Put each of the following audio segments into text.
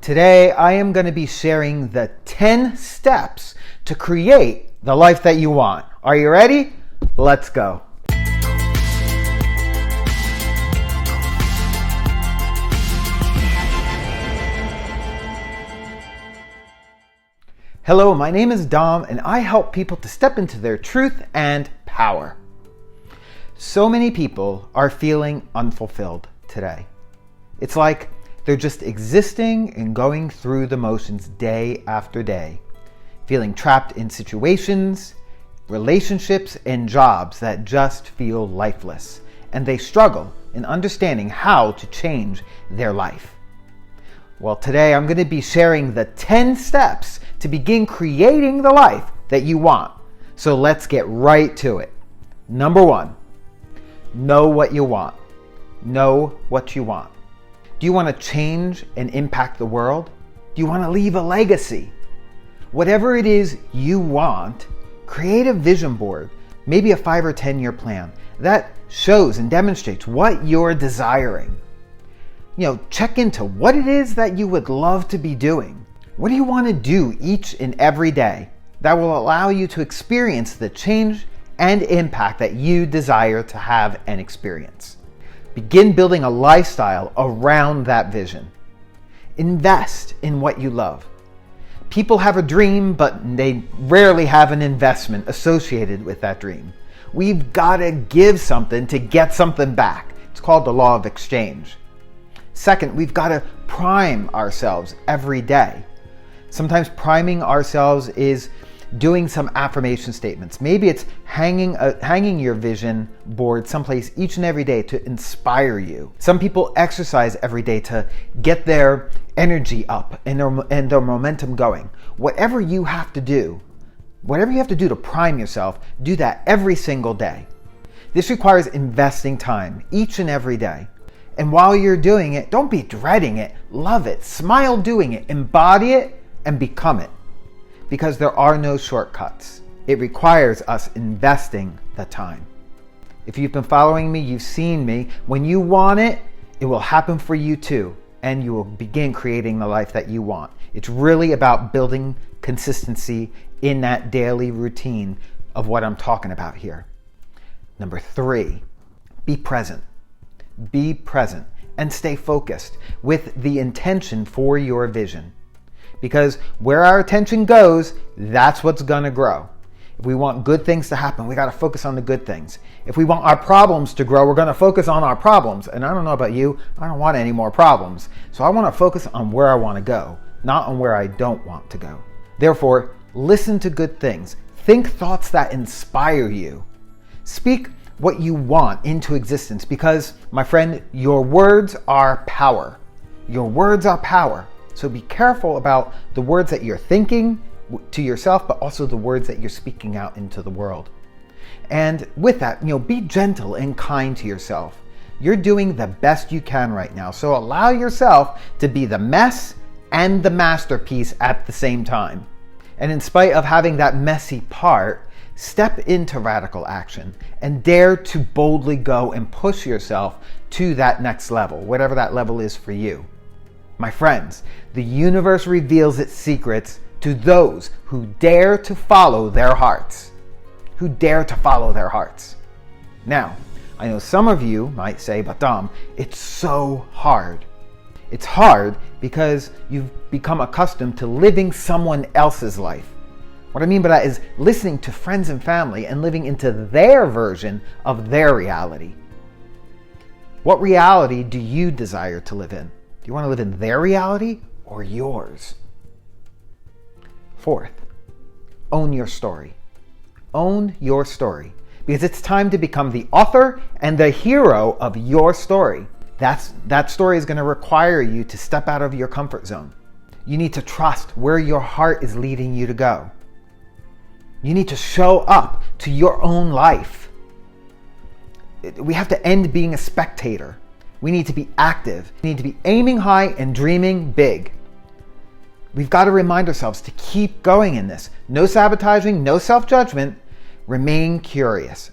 Today, I am going to be sharing the 10 steps to create the life that you want. Are you ready? Let's go. Hello, my name is Dom, and I help people to step into their truth and power. So many people are feeling unfulfilled today. It's like they're just existing and going through the motions day after day, feeling trapped in situations, relationships, and jobs that just feel lifeless, and they struggle in understanding how to change their life. Well, today I'm going to be sharing the 10 steps to begin creating the life that you want. So let's get right to it. Number 1, know what you want. Know what you want. Do you want to change and impact the world? Do you want to leave a legacy? Whatever it is you want, create a vision board, maybe a 5 or 10 year plan that shows and demonstrates what you're desiring. Check into what it is that you would love to be doing. What do you want to do each and every day that will allow you to experience the change and impact that you desire to have and experience? Begin building a lifestyle around that vision. Invest in what you love. People have a dream, but they rarely have an investment associated with that dream. We've got to give something to get something back. It's called the law of exchange. Second, we've got to prime ourselves every day. Sometimes priming ourselves is doing some affirmation statements. Maybe it's hanging your vision board someplace each and every day to inspire you. Some people exercise every day to get their energy up and their momentum going. Whatever you have to do to prime yourself, do that every single day. This requires investing time each and every day. And while you're doing it, don't be dreading it. Love it. Smile doing it. Embody it and become it. Because there are no shortcuts. It requires us investing the time. If you've been following me, you've seen me. When you want it, it will happen for you too. And you will begin creating the life that you want. It's really about building consistency in that daily routine of what I'm talking about here. Number 3, be present. Be present and stay focused with the intention for your vision. Because where our attention goes, that's what's going to grow. If we want good things to happen, we got to focus on the good things. If we want our problems to grow, we're going to focus on our problems. And I don't know about you, I don't want any more problems. So I want to focus on where I want to go, not on where I don't want to go. Therefore, listen to good things. Think thoughts that inspire you. Speak what you want into existence because, my friend, your words are power. Your words are power. So be careful about the words that you're thinking to yourself, but also the words that you're speaking out into the world. And with that, be gentle and kind to yourself. You're doing the best you can right now. So allow yourself to be the mess and the masterpiece at the same time. And in spite of having that messy part, step into radical action and dare to boldly go and push yourself to that next level, whatever that level is for you. My friends, the universe reveals its secrets to those who dare to follow their hearts. Who dare to follow their hearts. Now, I know some of you might say, but Dom, it's so hard. It's hard because you've become accustomed to living someone else's life. What I mean by that is listening to friends and family and living into their version of their reality. What reality do you desire to live in? Do you want to live in their reality or yours? 4th, own your story. Own your story. Because it's time to become the author and the hero of your story. That story is going to require you to step out of your comfort zone. You need to trust where your heart is leading you to go. You need to show up to your own life. We have to end being a spectator. We need to be active. We need to be aiming high and dreaming big. We've got to remind ourselves to keep going in this. No sabotaging, no self-judgment. Remain curious.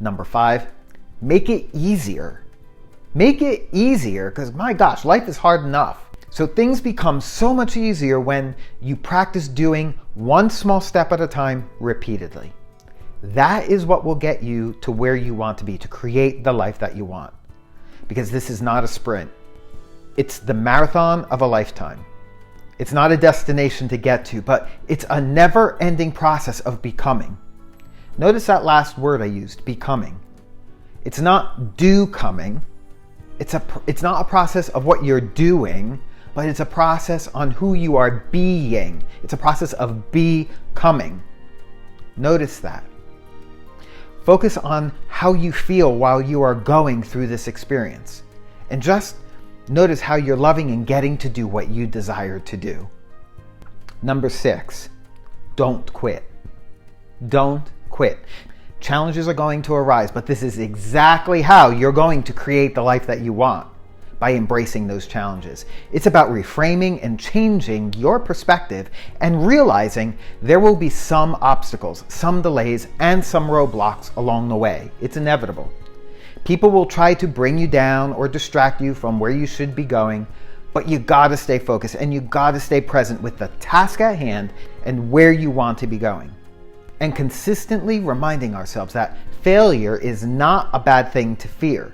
Number 5, make it easier. Make it easier because, my gosh, life is hard enough. So things become so much easier when you practice doing one small step at a time repeatedly. That is what will get you to where you want to be, to create the life that you want. Because this is not a sprint. It's the marathon of a lifetime. It's not a destination to get to, but it's a never-ending process of becoming. Notice that last word I used, becoming. It's not coming. It's not a process of what you're doing, but it's a process on who you are being. It's a process of becoming. Notice that. Focus on how you feel while you are going through this experience. And just notice how you're loving and getting to do what you desire to do. Number 6, don't quit. Don't quit. Challenges are going to arise, but this is exactly how you're going to create the life that you want, by embracing those challenges. It's about reframing and changing your perspective and realizing there will be some obstacles, some delays, and some roadblocks along the way. It's inevitable. People will try to bring you down or distract you from where you should be going, but you gotta stay focused and you gotta stay present with the task at hand and where you want to be going. And consistently reminding ourselves that failure is not a bad thing to fear.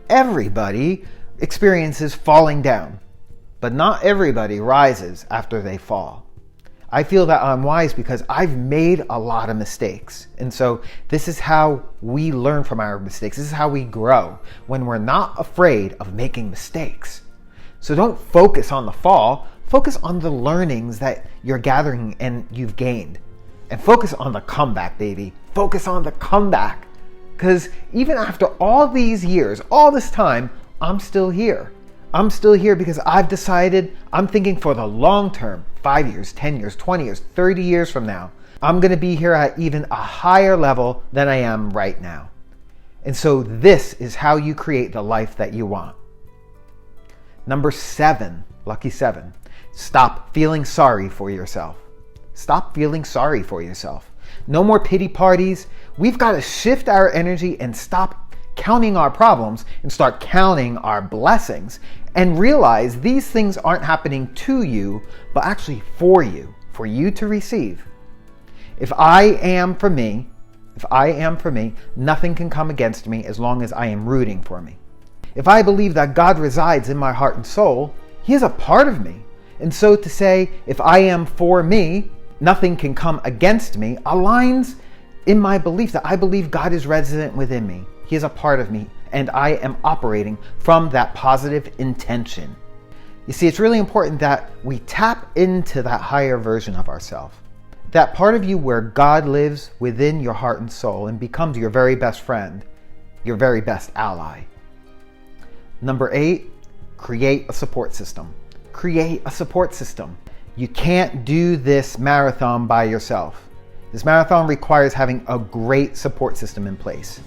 Everybody experiences falling down, but not everybody rises after they fall. I feel that I'm wise because I've made a lot of mistakes. And so this is how we learn from our mistakes. This is how we grow, when we're not afraid of making mistakes. So don't focus on the fall, focus on the learnings that you're gathering and you've gained. And focus on the comeback, baby. Focus on the comeback. Because even after all these years, all this time, I'm still here. I'm still here because I've decided I'm thinking for the long term, 5 years, 10 years, 20 years, 30 years from now. I'm going to be here at even a higher level than I am right now. And so this is how you create the life that you want. Number 7, lucky 7, stop feeling sorry for yourself. Stop feeling sorry for yourself. No more pity parties. We've got to shift our energy and stop counting our problems and start counting our blessings and realize these things aren't happening to you, but actually for you to receive. If I am for me, nothing can come against me as long as I am rooting for me. If I believe that God resides in my heart and soul, He is a part of me. And so to say, if I am for me, nothing can come against me, aligns in my belief that I believe God is resident within me. He is a part of me, and I am operating from that positive intention. You see, it's really important that we tap into that higher version of ourselves. That part of you where God lives within your heart and soul and becomes your very best friend, your very best ally. Number 8, create a support system. Create a support system. You can't do this marathon by yourself. This marathon requires having a great support system in place.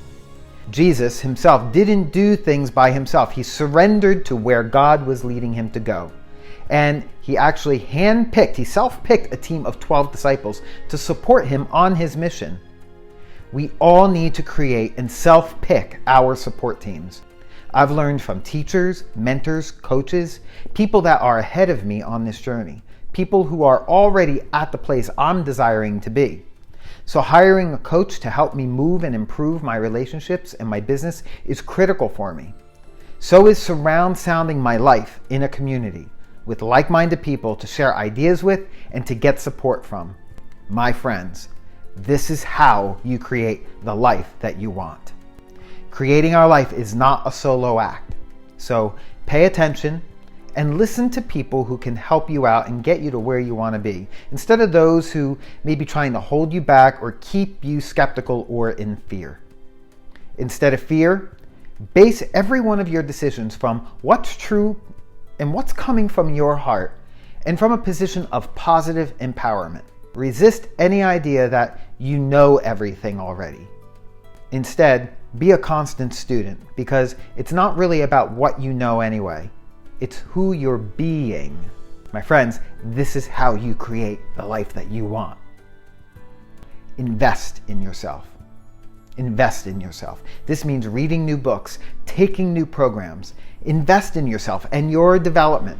Jesus himself didn't do things by himself. He surrendered to where God was leading him to go. And he actually he self-picked a team of 12 disciples to support him on his mission. We all need to create and self-pick our support teams. I've learned from teachers, mentors, coaches, people that are ahead of me on this journey, people who are already at the place I'm desiring to be. So hiring a coach to help me move and improve my relationships and my business is critical for me. So is surround sounding my life in a community with like-minded people to share ideas with and to get support from. My friends, this is how you create the life that you want. Creating our life is not a solo act. So pay attention and listen to people who can help you out and get you to where you want to be, instead of those who may be trying to hold you back or keep you skeptical or in fear. Instead of fear, base every one of your decisions from what's true and what's coming from your heart and from a position of positive empowerment. Resist any idea that you know everything already. Instead, be a constant student, because it's not really about what you know anyway. It's who you're being. My friends, this is how you create the life that you want. Invest in yourself. Invest in yourself. This means reading new books, taking new programs. Invest in yourself and your development.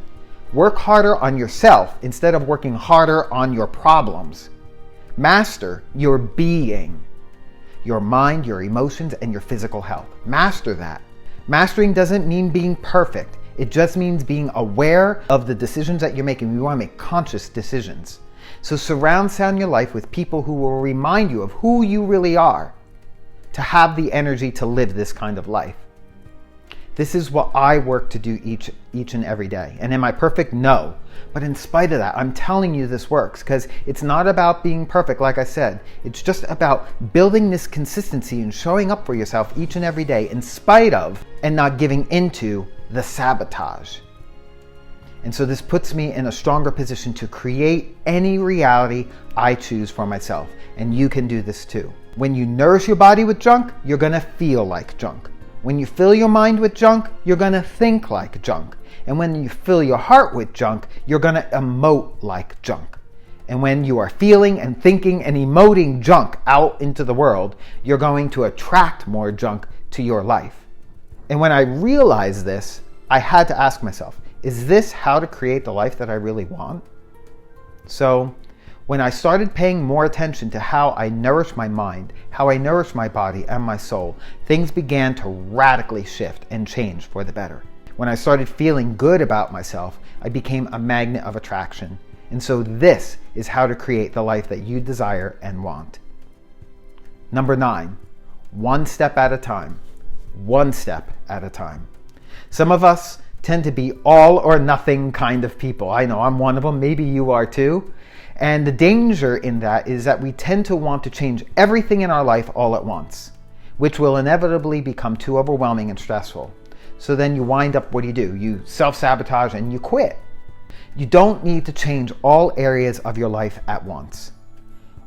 Work harder on yourself instead of working harder on your problems. Master your being, your mind, your emotions, and your physical health. Master that. Mastering doesn't mean being perfect. It just means being aware of the decisions that you're making. You want to make conscious decisions. So sound your life with people who will remind you of who you really are, to have the energy to live this kind of life. This is what I work to do each and every day. And am I perfect? No. But in spite of that, I'm telling you this works, because it's not about being perfect, like I said. It's just about building this consistency and showing up for yourself each and every day in spite of and not giving into the sabotage. And so this puts me in a stronger position to create any reality I choose for myself. And you can do this too. When you nourish your body with junk, you're going to feel like junk. When you fill your mind with junk, you're going to think like junk. And when you fill your heart with junk, you're going to emote like junk. And when you are feeling and thinking and emoting junk out into the world, you're going to attract more junk to your life. And when I realized this, I had to ask myself, is this how to create the life that I really want? So when I started paying more attention to how I nourish my mind, how I nourish my body and my soul, things began to radically shift and change for the better. When I started feeling good about myself, I became a magnet of attraction. And so this is how to create the life that you desire and want. Number 9, one step at a time. One step at a time. Some of us tend to be all or nothing kind of people. I know I'm one of them. Maybe you are too. And the danger in that is that we tend to want to change everything in our life all at once, which will inevitably become too overwhelming and stressful. So then you wind up, what do? You self-sabotage and you quit. You don't need to change all areas of your life at once.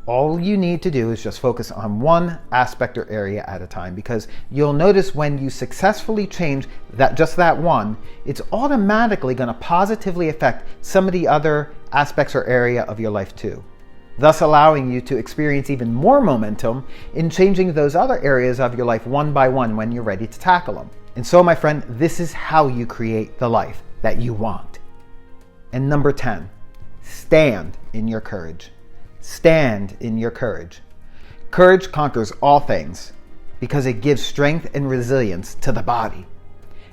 All you need to do is just focus on one aspect or area at a time, because you'll notice when you successfully change just that one, it's automatically going to positively affect some of the other aspects or area of your life too, thus allowing you to experience even more momentum in changing those other areas of your life one by one when you're ready to tackle them. And so, my friend, this is how you create the life that you want. And number 10, stand in your courage. Stand in your courage. Courage conquers all things because it gives strength and resilience to the body.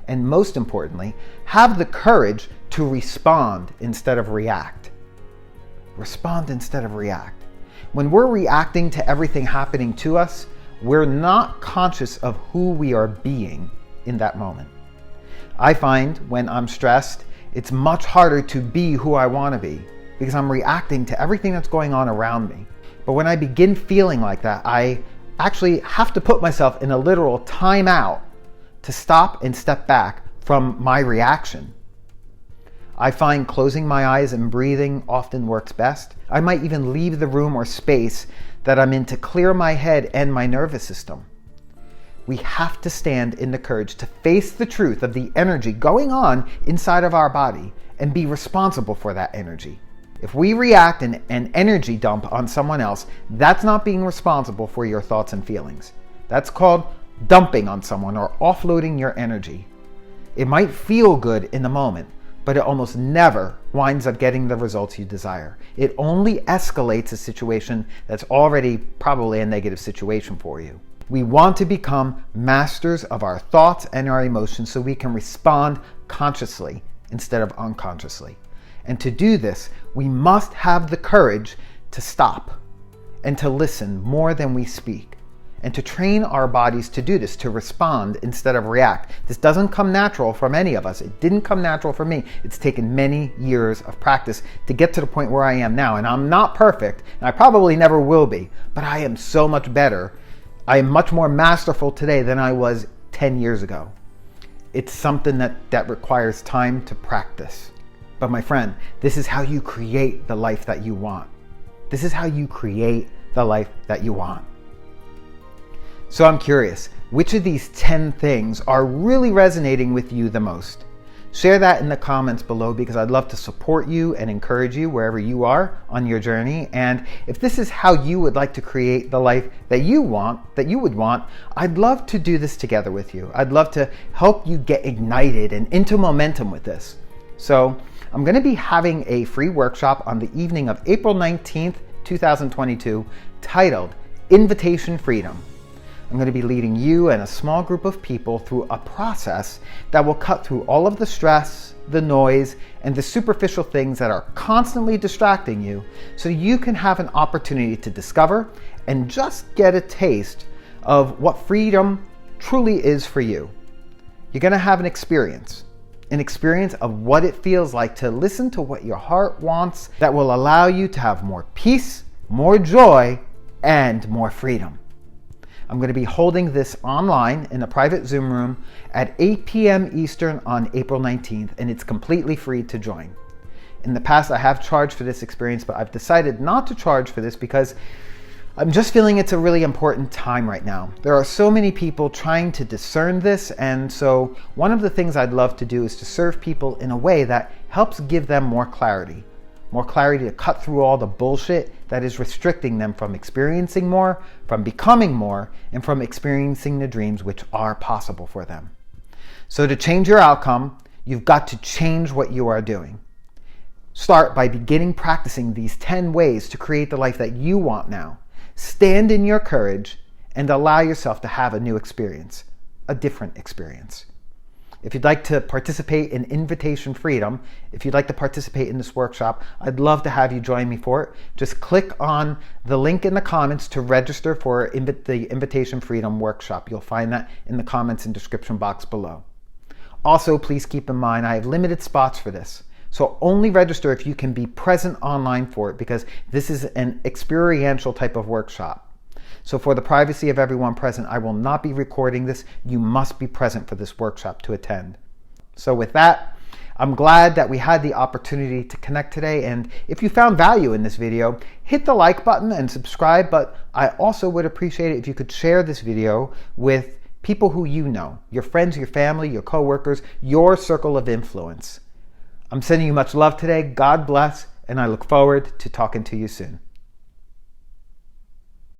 And most importantly, have the courage to respond instead of react. Respond instead of react. When we're reacting to everything happening to us, we're not conscious of who we are being in that moment. I find when I'm stressed, it's much harder to be who I want to be, because I'm reacting to everything that's going on around me. But when I begin feeling like that, I actually have to put myself in a literal timeout to stop and step back from my reaction. I find closing my eyes and breathing often works best. I might even leave the room or space that I'm in to clear my head and my nervous system. We have to stand in the courage to face the truth of the energy going on inside of our body and be responsible for that energy. If we react and energy dump on someone else, that's not being responsible for your thoughts and feelings. That's called dumping on someone or offloading your energy. It might feel good in the moment, but it almost never winds up getting the results you desire. It only escalates a situation that's already probably a negative situation for you. We want to become masters of our thoughts and our emotions so we can respond consciously instead of unconsciously. And to do this, we must have the courage to stop and to listen more than we speak, and to train our bodies to do this, to respond instead of react. This doesn't come natural from any of us. It didn't come natural for me. It's taken many years of practice to get to the point where I am now. And I'm not perfect, and I probably never will be, but I am so much better. I am much more masterful today than I was 10 years ago. It's something that requires time to practice. But my friend, this is how you create the life that you want. This is how you create the life that you want. So I'm curious, which of these 10 things are really resonating with you the most? Share that in the comments below, because I'd love to support you and encourage you wherever you are on your journey. And if this is how you would like to create the life that you want, that you would want, I'd love to do this together with you. I'd love to help you get ignited and into momentum with this. So I'm going to be having a free workshop on the evening of April 19th, 2022, titled Invitation Freedom. I'm going to be leading you and a small group of people through a process that will cut through all of the stress, the noise, and the superficial things that are constantly distracting you so you can have an opportunity to discover and just get a taste of what freedom truly is for you. You're going to have an experience of what it feels like to listen to what your heart wants that will allow you to have more peace, more joy, and more freedom. I'm going to be holding this online in a private Zoom room at 8 p.m. Eastern on April 19th, and it's completely free to join. In the past, I have charged for this experience, but I've decided not to charge for this because I'm just feeling it's a really important time right now. There are so many people trying to discern this, and so one of the things I'd love to do is to serve people in a way that helps give them more clarity to cut through all the bullshit that is restricting them from experiencing more, from becoming more, and from experiencing the dreams which are possible for them. So to change your outcome, you've got to change what you are doing. Start by beginning practicing these 10 ways to create the life that you want now. Stand in your courage and allow yourself to have a new experience, a different experience. If you'd like to participate in Invitation Freedom, if you'd like to participate in this workshop, I'd love to have you join me for it. Just click on the link in the comments to register for the Invitation Freedom workshop. You'll find that in the comments and description box below. Also, please keep in mind I have limited spots for this. So only register if you can be present online for it, because this is an experiential type of workshop. So for the privacy of everyone present, I will not be recording this. You must be present for this workshop to attend. So with that, I'm glad that we had the opportunity to connect today. And if you found value in this video, hit the like button and subscribe. But I also would appreciate it if you could share this video with people who you know, your friends, your family, your coworkers, your circle of influence. I'm sending you much love today. God bless, and I look forward to talking to you soon.